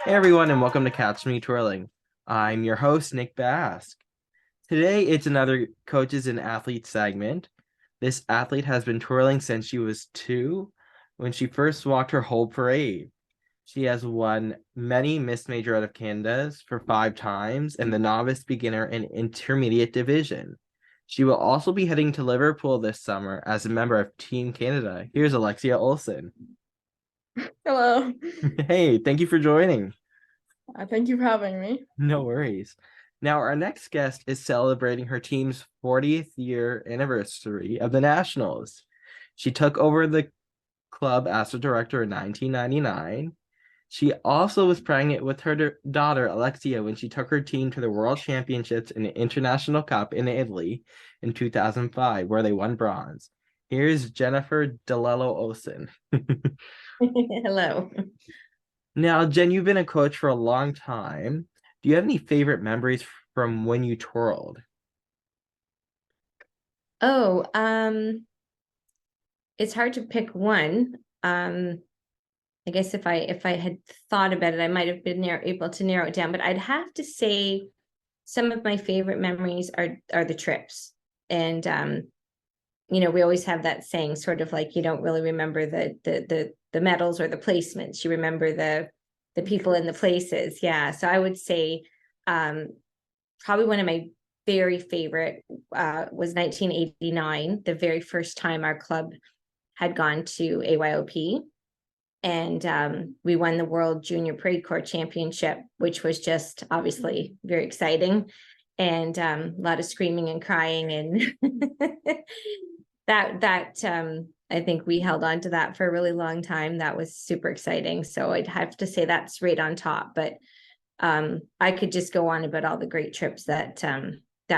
Hey everyone, and welcome to Catch Me Twirling. I'm your host, Nick Bask. Today, it's another coaches and athletes segment. This athlete has been twirling since she was 2 when she first walked her whole parade. She has won many Miss Major out of Canada's for 5 times and the novice, beginner, and intermediate division. She will also be heading to Liverpool this summer as a member of Team Canada. Here's Alexia Olson. Hello. Hey, thank you for joining. Thank you for having me. No worries. Now, our next guest is celebrating her team's 40th year anniversary of the Nationals. She took over the club as a director in 1999. She also was pregnant with her daughter, Alexia, when she took her team to the World Championships and the International Cup in Italy in 2005, where they won bronze. Here's Jennifer DeLello Olson. Hello. Now, Jen, you've been a coach for a long time. Do you have any favorite memories from when you twirled? Oh, it's hard to pick one. I guess if I had thought about it, I might have been able to narrow it down, but I'd have to say some of my favorite memories are the trips. And we always have that saying, sort of like you don't really remember the medals or the placements. You remember the people in the places. Yeah. So I would say probably one of my very favorite was 1989, the very first time our club had gone to AYOP. And we won the World Junior Parade Corps Championship, which was just obviously very exciting, and a lot of screaming and crying, and that I think we held on to that for a really long time. That was super exciting. So I'd have to say that's right on top. But I could just go on about all the great trips that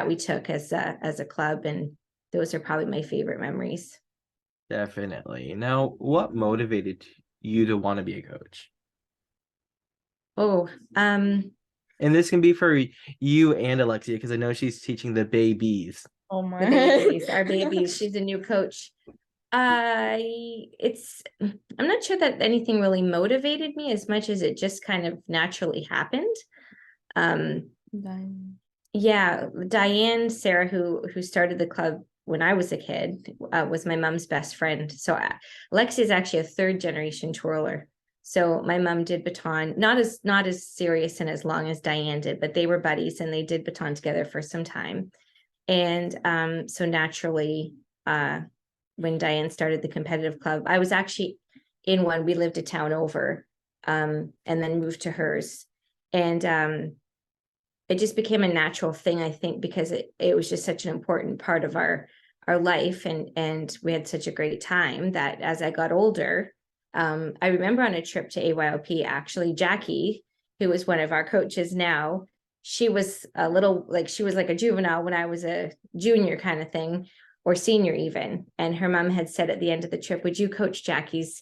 we took as a club, and those are probably my favorite memories. Definitely. Now, what motivated you to want to be a coach? Oh, And this can be for you and Alexia, because I know she's teaching the babies. Oh my. The babies, our babies. She's a new coach. It's I'm not sure that anything really motivated me as much as it just kind of naturally happened. Diane. Yeah, Diane Sarah, who started the club when I was a kid, was my mom's best friend. So Alexia is actually a third generation twirler. So my mom did baton, not as serious and as long as Diane did, but they were buddies and they did baton together for some time. And so naturally, when Diane started the competitive club, I was actually in one. We lived a town over, and then moved to hers. And it just became a natural thing, I think, because it was just such an important part of our life, and we had such a great time that as I got older, I remember on a trip to AYOP, actually, Jackie, who was one of our coaches now, she was she was like a juvenile when I was a junior kind of thing, or senior even. And her mom had said at the end of the trip, would you coach Jackie's,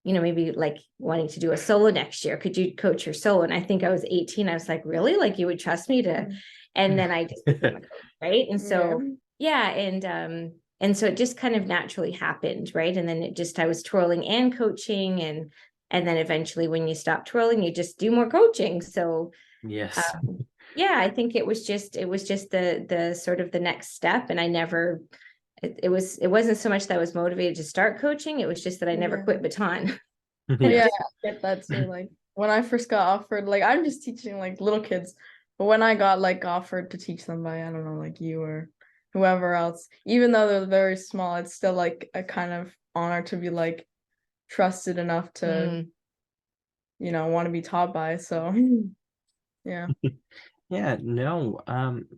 maybe like wanting to do a solo next year? Could you coach her solo? And I think I was 18. I was like, really? Like you would trust me to? And then I just became a coach, right? And so, yeah. And so it just kind of naturally happened, right? And then I was twirling and coaching, and then eventually when you stop twirling, you just do more coaching. So yes. Yeah, I think it was just the sort of the next step. And I never, it wasn't so much that I was motivated to start coaching. It was just that I never quit baton. Yeah, I get that too. Like when I first got offered, like I'm just teaching like little kids, but when I got like offered to teach them by, I don't know, like you or whoever else, even though they're very small, it's still like a kind of honor to be like trusted enough to, want to be taught by. So yeah. Yeah, no.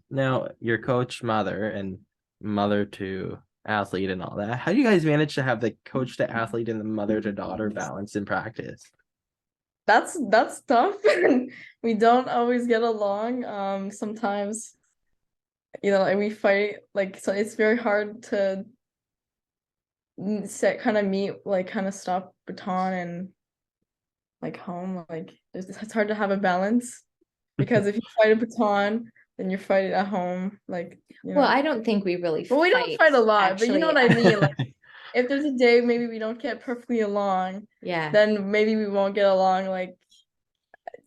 Now your coach mother and mother to athlete and all that. How do you guys manage to have the coach to athlete and the mother to daughter balance in practice? That's tough. We don't always get along. Sometimes, like we fight, like so it's very hard to kind of stop baton and like home. Like it's hard to have a balance because if you fight a baton, then you're fighting at home. Like, Well, I don't think we really but we don't fight a lot, actually. But you know what I mean? Like if there's a day maybe we don't get perfectly along, yeah, then maybe we won't get along like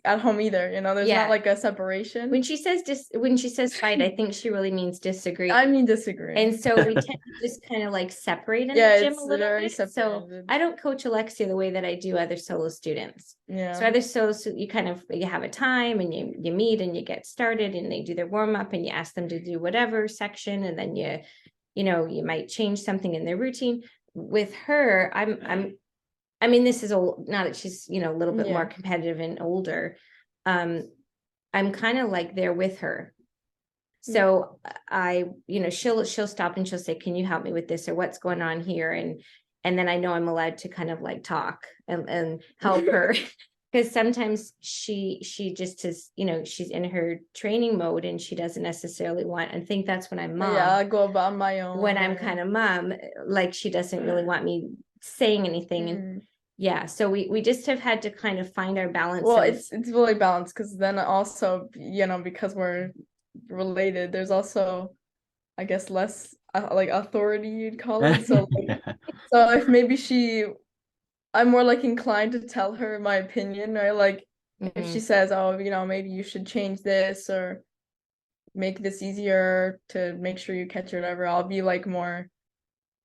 at home either, you know, there's Yeah. not like a separation. When she says fight, I think she really means disagree. I mean disagree. And so we tend to just kind of like separate in Yeah, the gym it's a little very bit. So separated. I don't coach Alexia the way that I do other solo students. Yeah. So other solo, you kind of, you have a time and you meet and you get started and they do their warm up and you ask them to do whatever section, and then you know, you might change something in their routine. With her, I mean, this is old, now that she's, you know, a little bit more competitive and older. I'm kind of like there with her. So I, you know, she'll stop and she'll say, can you help me with this, or what's going on here? And then I know I'm allowed to kind of like talk and help her. Because sometimes she just is, you know, she's in her training mode and she doesn't necessarily want, and think that's when I'm mom. Yeah, I go about my own. When I'm kind of mom, like she doesn't really want me saying anything. And yeah, so we just have had to kind of find our balance. Well, it's really balanced, because then also, you know, because we're related, there's also, I guess, less like authority, you'd call it. So like, so if maybe I'm more like inclined to tell her my opinion, right? Like if she says, oh, you know, maybe you should change this or make this easier to make sure you catch it, whatever, I'll be like more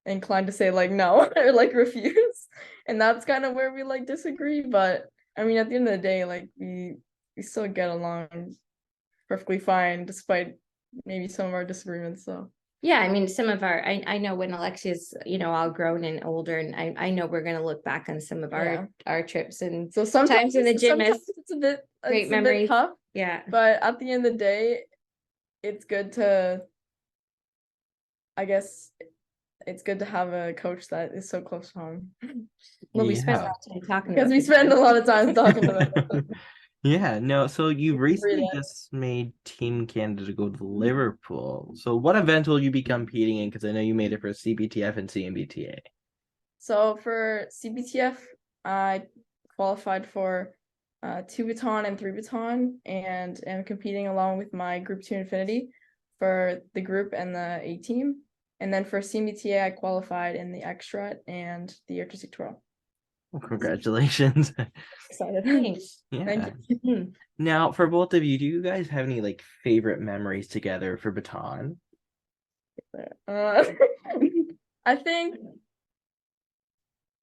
inclined to say like no or like refuse. And that's kind of where we like disagree. But I mean, at the end of the day, like we still get along perfectly fine despite maybe some of our disagreements. So yeah, I mean, some of our, I know when Alexia's, you know, all grown and older, and I know we're going to look back on some of our trips, and so sometimes in the gym it's a bit tough. Yeah, but at the end of the day, it's good to, I guess, it's good to have a coach that is so close to home. Well, we spend a lot of time talking because we spend a lot of time talking about it. Yeah, no, so you recently just made Team Canada go to Liverpool. So what event will you be competing in? Because I know you made it for CBTF and CMBTA. So for CBTF, I qualified for 2 baton and 3 baton, and am competing along with my Group 2 Infinity for the group and the A team. And then for CMBTA, I qualified in the X-Strut and the artistic twirl. Well, congratulations. Excited. Thanks. Yeah. Thank you. Now, for both of you, do you guys have any like favorite memories together for baton? I think,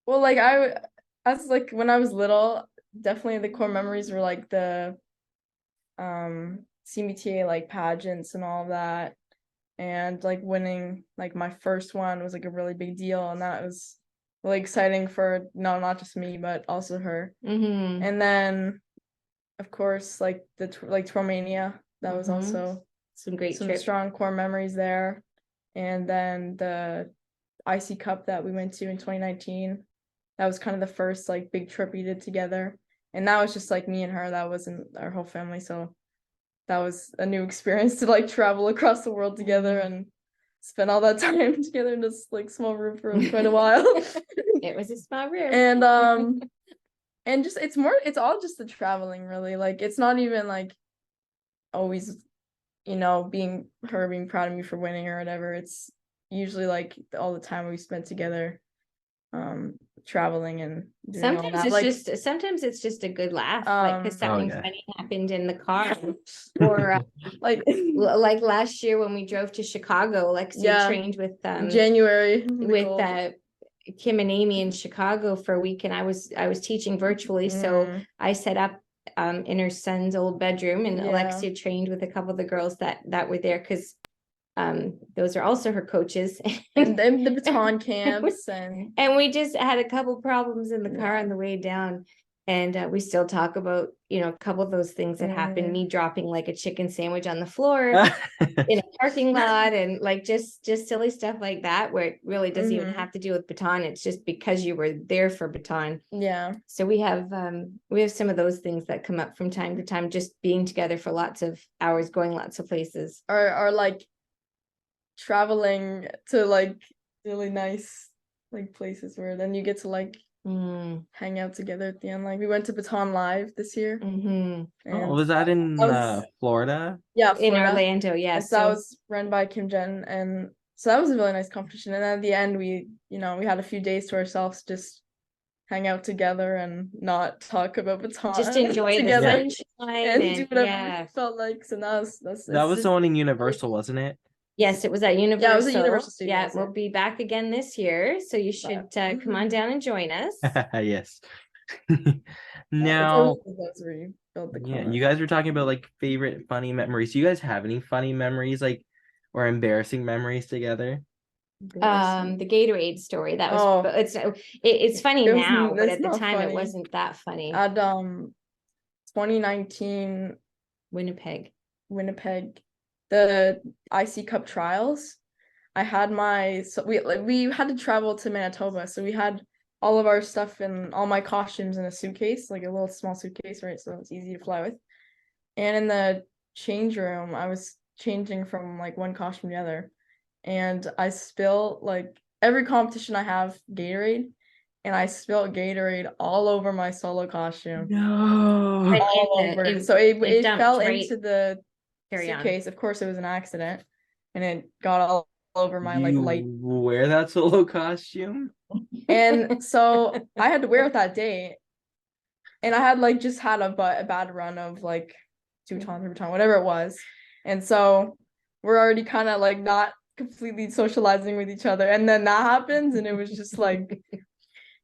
well, like as like when I was little, definitely the core memories were like the CMBTA like pageants and all of that, and like winning like my first one was like a really big deal, and that was really exciting for not just me but also her. And then of course like the Twirlmania, that was also some strong core memories there. And then the IC Cup that we went to in 2019, that was kind of the first like big trip we did together, and that was just like me and her, that wasn't our whole family, so that was a new experience to like travel across the world together and spend all that time together in this like small room for quite a while. It was a small room. And just it's all just the traveling, really. Like it's not even like always, you know, being proud of me for winning or whatever. It's usually like all the time we spent together traveling and doing all that. Sometimes it's just a good laugh, like because something funny happened in the car, or like last year when we drove to Chicago, Alexia trained with January with Kim and Amy in Chicago for a week, and I was teaching virtually, so I set up in her son's old bedroom, and Alexia trained with a couple of the girls that were there, because those are also her coaches, and then the baton camps, and we just had a couple problems in the car on the way down, and we still talk about, you know, a couple of those things that happened, me dropping like a chicken sandwich on the floor in a parking lot, and like just silly stuff like that, where it really doesn't even have to do with baton, it's just because you were there for baton. So we have some of those things that come up from time to time, just being together for lots of hours, going lots of places, or like traveling to like really nice like places where then you get to like hang out together at the end. Like we went to Baton Live this year. Was that in Florida? Yeah, Florida. In Orlando. Yeah, so that was run by Jenn, and so that was a really nice competition. And then at the end we had a few days to ourselves, just hang out together and not talk about baton. Just enjoy the together sunshine and do whatever yeah. we felt like. So now that's That was just, the one in Universal, wasn't it? Yes, it was at Universal. Yeah, it was at Universal Yeah, Studios. we'll be back again this year, so you should come on down and join us. Yes. It's Now, always those where you build the yeah, car. you guys were talking about like favorite funny memories. Do you guys have any funny memories, like, or embarrassing memories together? The Gatorade story, that was Oh. it's funny It was- now, but it's at the not time it funny. wasn't that funny. At 2019 Winnipeg. the IC Cup trials, I had we had to travel to Manitoba, so we had all of our stuff and all my costumes in a suitcase, like a little small suitcase, right? So it's easy to fly with. And in the change room, I was changing from like one costume to the other, and I spilled, like, every competition I have Gatorade, and I spilled Gatorade all over my solo costume. No. All over it. So it dumped fell right- into the Carry on. suitcase. Of course, it was an accident, and it got all over my like You light. wear that solo costume? And so I had to wear it that day, and I had like just had a bad run of like 2 times, 3 times, whatever it was, and so we're already kind of like not completely socializing with each other, and then that happens, and it was just like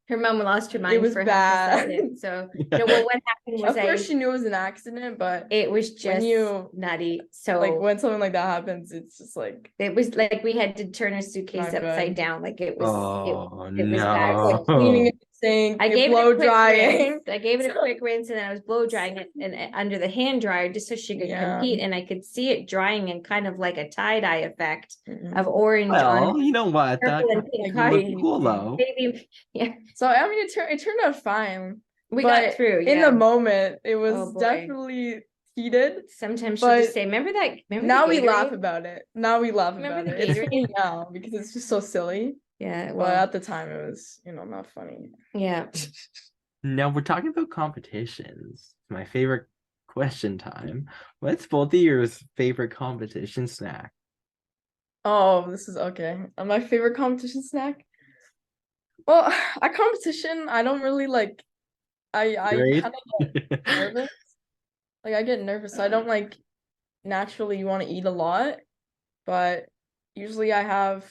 Her mom lost her mind was for bad. half a second. So no, well, what happened was of course she knew it was an accident, but it was when just you nutty. So like when something like that happens, it's just like it was like we had to turn her suitcase Not good. upside down. Like it was Oh it was bad. no. cleaning it, saying I gave it blow a quick drying. rinse. I gave it a quick rinse, and then I was blow drying it and under the hand dryer just so she could Yeah. compete, and I could see it drying in kind of like a tie-dye effect Mhm. of orange Well, on you know what? That purple and pink like costume. looked cool though. Maybe yeah, So I mean, it turned out fine. we but got through. in Yeah. the moment, it was Oh, boy. definitely heated. Sometimes she'll but just say, "Remember that? Remember Now the we laugh Gatorade?" about it. Now we laugh Remember about the it. It's Gatorade? funny now because it's just so silly. Yeah. But Well. at the time, it was not funny. Yeah. Now we're talking about competitions. My favorite question time. What's both of your favorite competition snack? Oh, this is okay. My favorite competition snack. Well, at competition, I don't really like. I Great. kind of get nervous. Like I get nervous. So I don't like naturally want to eat a lot, but usually I have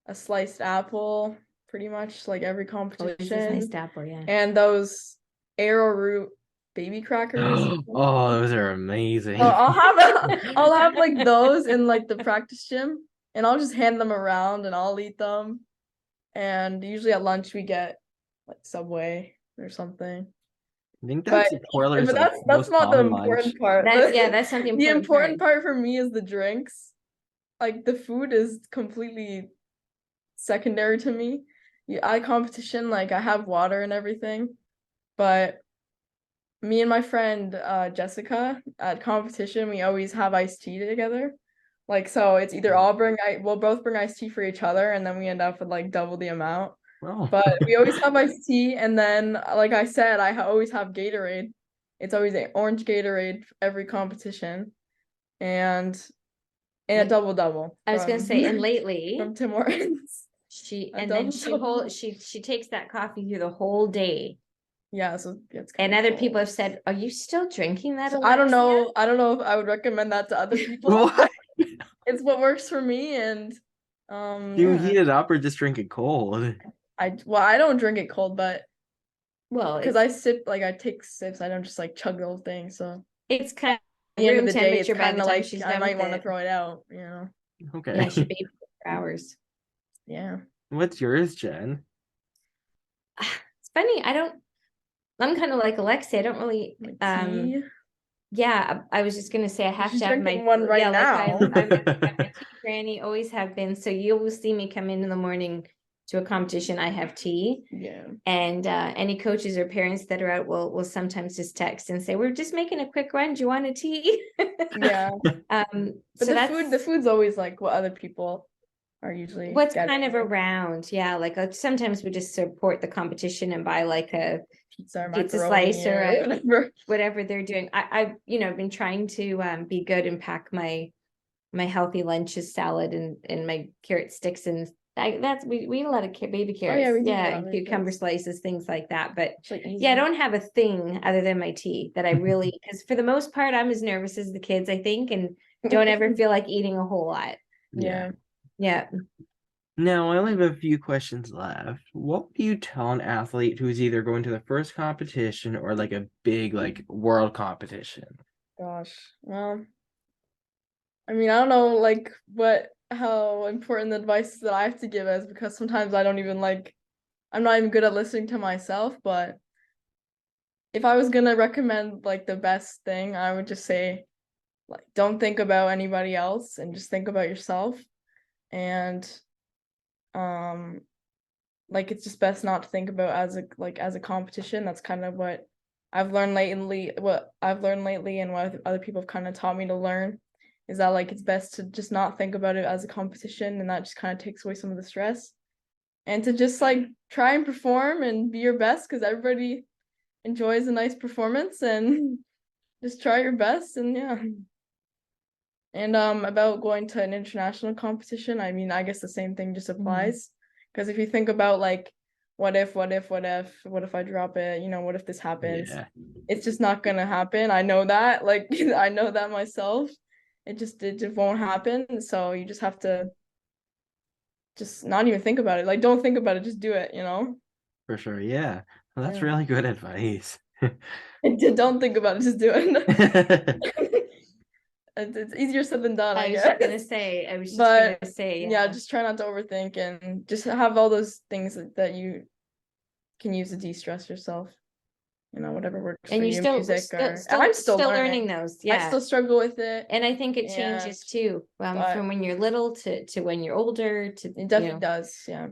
a sliced apple pretty much like every Oh, this is competition. nice apple, yeah. And those arrowroot baby crackers. Oh, those are amazing. So I'll have like those in like the practice gym, and I'll just hand them around and I'll eat them. And usually at lunch we get like Subway or something. I think that's the twirlers. But like, that's most not the common important lunch. part. That's not the important, The important part for me is the drinks. Like the food is completely secondary to me. At competition, like I have water and everything, but me and my friend Jessica at competition, we always have iced tea together. Like so, it's either we'll both bring iced tea for each other, and then we end up with like double the amount. Oh. But we always have iced tea, and then like I said, I always have Gatorade. It's always an orange Gatorade every competition, and a double. I was gonna say, and lately from Tim Hortons. she A and then double. she takes that coffee through the whole day. Yeah, so it's And kinda other cool. people have said, "Are you still drinking that?" So I don't Alexia?" know. I don't know if I would recommend that to other people. What? It's what works for me, and Do you yeah. heat it up or just drink it cold? I don't drink it cold, but Well, because I take sips, I don't just like chug the whole thing. So it's kind at of the end room of the day, it's temperature by kind the of time like she's I done might with want to it. throw it out. Okay. Yeah, she baby for hours. Yeah. What's yours, Jen? It's funny. I'm kind of like Alexia. I don't really Tea. yeah, I was just gonna say I have She's to have my drinking one right yeah, now. like I'm a tea granny, always have been. So you will see me come in the morning to a competition. I have tea. Yeah. And any coaches or parents that are out will sometimes just text and say, "We're just making a quick run. Do you want a tea?" Yeah. But so the food's always like what other people are usually what's getting. kind of around. Yeah, like sometimes we just support the competition and buy like a pizza slice or whatever they're doing. I've been trying to be good and pack my healthy lunches, salad and my carrot sticks and That's we eat a lot of baby Oh, yeah, carrots. we do Yeah, love it, cucumber yes. slices, things like that. But It's like yeah, I easy. don't have a thing other than my tea that I really, because for the most part, I'm as nervous as the kids, I think, and don't ever feel like eating a whole lot. Yeah. Yeah. Now, I only have a few questions left. What would you tell an athlete who's either going to the first competition or like a big like world competition? Gosh. Well, I mean, I don't know like how important the advice that I have to give is, because sometimes I don't even like, I'm not even good at listening to myself, but if I was gonna recommend like the best thing, I would just say like don't think about anybody else and just think about yourself. And um like it's just best not to think about as a competition. That's kind of what I've learned lately, and what other people have kind of taught me to learn, is that like it's best to just not think about it as a competition, and that just kind of takes away some of the stress. And to just like try and perform and be your best, because everybody enjoys a nice performance, and just try your best. And yeah. And about going to an international competition, I mean, I guess the same thing just applies. Because if you think about like what if I drop it, what if this happens? Yeah. It's just not gonna happen. I know that. Like I know that myself. It just won't happen. So you just have to just not even think about it. Like don't think about it, just do it, For sure. Yeah. Well, that's Yeah. really good advice. Don't think about it, just do it. It's easier said than done, I guess. I was just gonna say, yeah, just try not to overthink and just have all those things that you can use to de-stress yourself. Whatever works and for you're you, still music still or still, I'm still still learning those. I Yeah. still struggle with it. And I think it changes too, from when you're little to when you're older to It definitely does, yeah.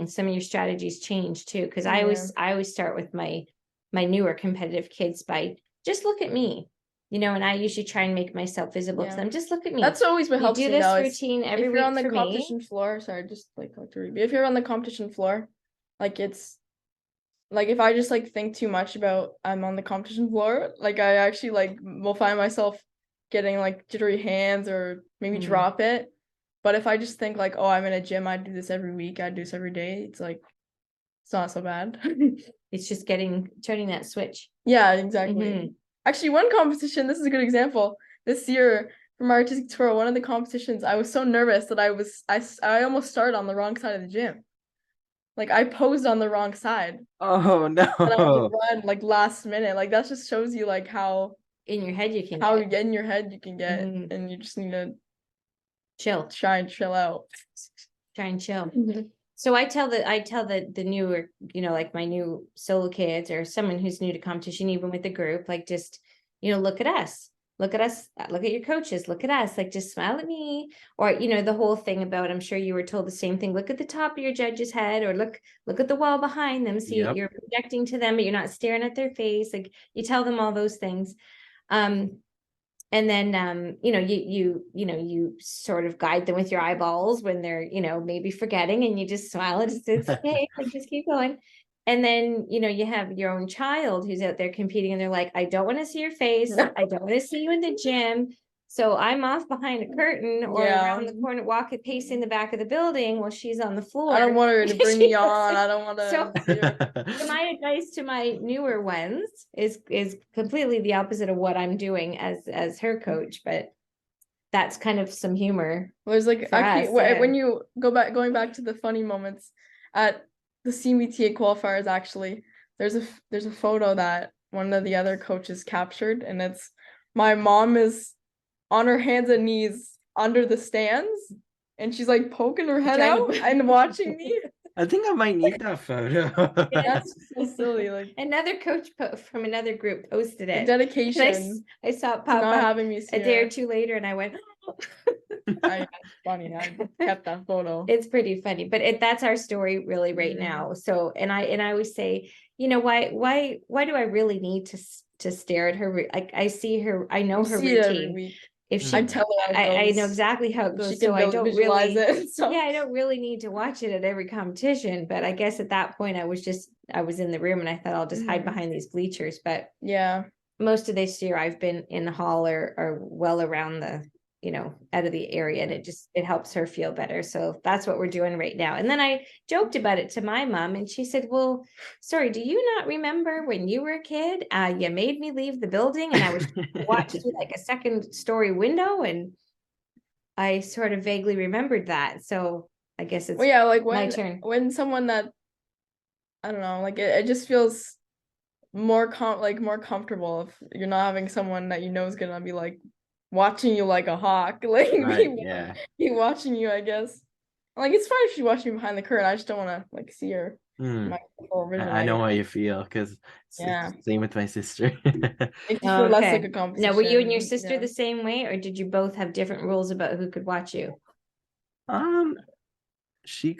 Some of your strategies change too. Because I always start with my newer competitive kids by just look at me, and I usually try and make myself visible to them. Just look at me. That's always what helps do me this though. routine every If week you're on the for competition me. floor, sorry, just like to read. If you're on the competition floor, like it's like if I just like think too much about I'm on the competition floor, like I actually like will find myself getting like jittery hands or maybe drop it. But if I just think like, oh, I'm in a gym, I do this every week, I do this every day, it's like it's not so bad. It's just turning that switch. Yeah, exactly. Actually, one competition, this is a good example. This year from our artistic tour, one of the competitions, I was so nervous that I almost started on the wrong side of the gym. Like I posed on the wrong side. Oh And I had to no. run like last minute. Like that just shows you like how in your head you can get, and you just need to try and chill out. Try and chill. So I tell the newer, like my new solo kids or someone who's new to competition, even with the group, like just, look at us, look at your coaches, look at us, like just smile at me. Or, the whole thing about, I'm sure you were told the same thing, look at the top of your judge's head, or look at the wall behind them. See, you're projecting to them, but you're not staring at their face. Like you tell them all those things. And then, you sort of guide them with your eyeballs when they're, maybe forgetting, and you just smile and it's okay, like just keep going. And then, you have your own child who's out there competing and they're like, I don't want to see your face. I don't want to see you in the gym. So I'm off behind a curtain or around the corner, pacing the back of the building while she's on the floor. I don't want her to bring me on. I don't want to. So my advice to my newer ones is completely the opposite of what I'm doing as her coach, but that's kind of some humor. Well, there's like actually when you going back to the funny moments at the CMTA qualifiers, actually, there's a photo that one of the other coaches captured, and it's my mom is on her hands and knees under the stands, and she's like poking her head out and watching me. I think I might need that photo. That's so silly. Like another coach from another group posted it. The dedication. I saw it pop not up having me see a day or two later, and I went, oh. Funny. I kept that photo. It's pretty funny, but that's our story really right now. So, and I always say, why do I really need to stare at her? Like I see her, I know her routine. If she, I tell her I know exactly how it goes. So I don't really, I don't really need to watch it at every competition. But I guess at that point I was in the room and I thought I'll just hide behind these bleachers. But yeah, most of this year I've been in the hall or well around out of the area, and it helps her feel better. So that's what we're doing right now. And then I joked about it to my mom, and she said, well, sorry, do you not remember when you were a kid, you made me leave the building and I was watched through like a second story window? And I sort of vaguely remembered that. So I guess it's like my turn. When someone that, I don't know, like it just feels more comfortable if you're not having someone that is gonna be like watching you like a hawk, like Yeah. be watching you, I guess. Like it's fine if she's watching me behind the curtain. I just don't want to like see her. My full vision, I know how you feel, because it's the same with my sister. Makes you feel less like a competition. Now, were you and your sister the same way, or did you both have different rules about who could watch you? She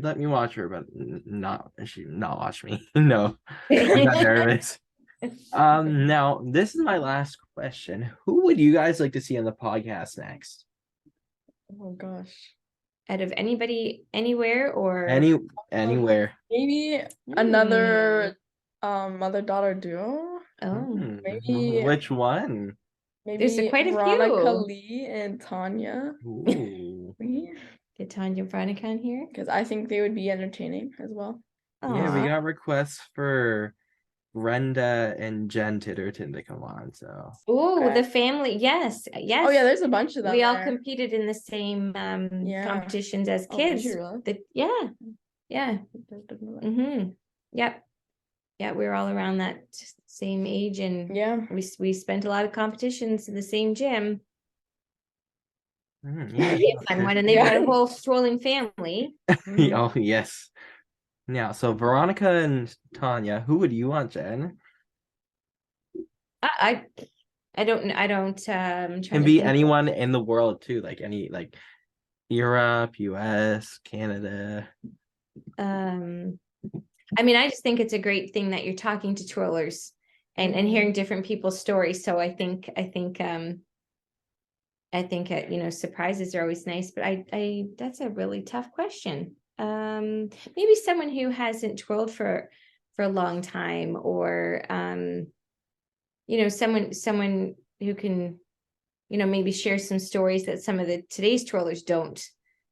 let me watch her, but not watch me. No, I got nervous. Now this is my last question. Who would you guys like to see on the podcast next? Oh gosh. Out of anybody, anywhere, or anywhere? Maybe another mother-daughter duo. Oh, maybe which one? Maybe there's quite a Veronica few. Lee and Tanya. Ooh. Get Tanya and Veronica on here, because I think they would be entertaining as well. Yeah, we got requests for Brenda and Jenn Titterton to come on. So the family, yes. Oh yeah, there's a bunch of them. We all competed in the same competitions as kids. Yeah. Yeah, we were all around that same age, and we spent a lot of competitions in the same gym. Fun one, and they've got a whole twirling family. Oh yes. Now, so Veronica and Tanya, who would you want, Jenn? I don't can be anyone in the world too, like any Europe, US, Canada. I mean, I just think it's a great thing that you're talking to twirlers and hearing different people's stories. So I think surprises are always nice, but I that's a really tough question. Maybe someone who hasn't twirled for a long time, or someone who can maybe share some stories that some of today's twirlers don't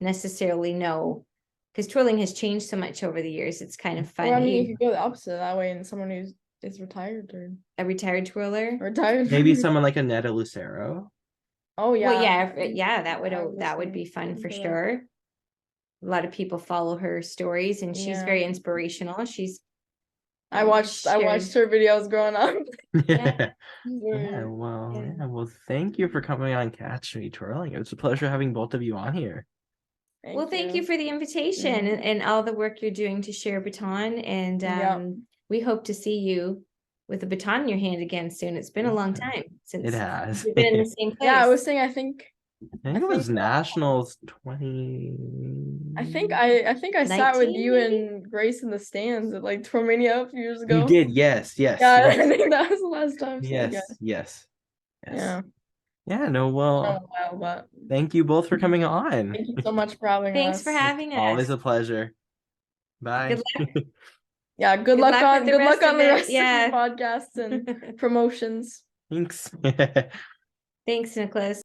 necessarily know, because twirling has changed so much over the years. It's kind of fun. Well, I mean, you could go the opposite that way, and someone who is retired, or a retired twirler, maybe someone like Annetta Lucero. Oh yeah, well, yeah, that would be fun for sure. A lot of people follow her stories, and she's very inspirational. I watched her videos growing up. Well, thank you for coming on Catch Me Twirling. It was a pleasure having both of you on here. Thank you for the invitation and all the work you're doing to share baton. And we hope to see you with a baton in your hand again soon. It's been a long time since it has. We've been in the same place. Yeah, I was saying, I think it was Nationals 20. I think I sat with you and Grace in the stands at like Twirlmania a few years ago. You did, yes. Yeah, I think that was the last time. So Yes. Yeah, no, well, but thank you both for coming on. Thank you so much for having us. Thanks for having us. Always a pleasure. Bye. Good luck. Yeah, good luck on the rest of the podcasts and promotions. Thanks. Thanks, Nicholas.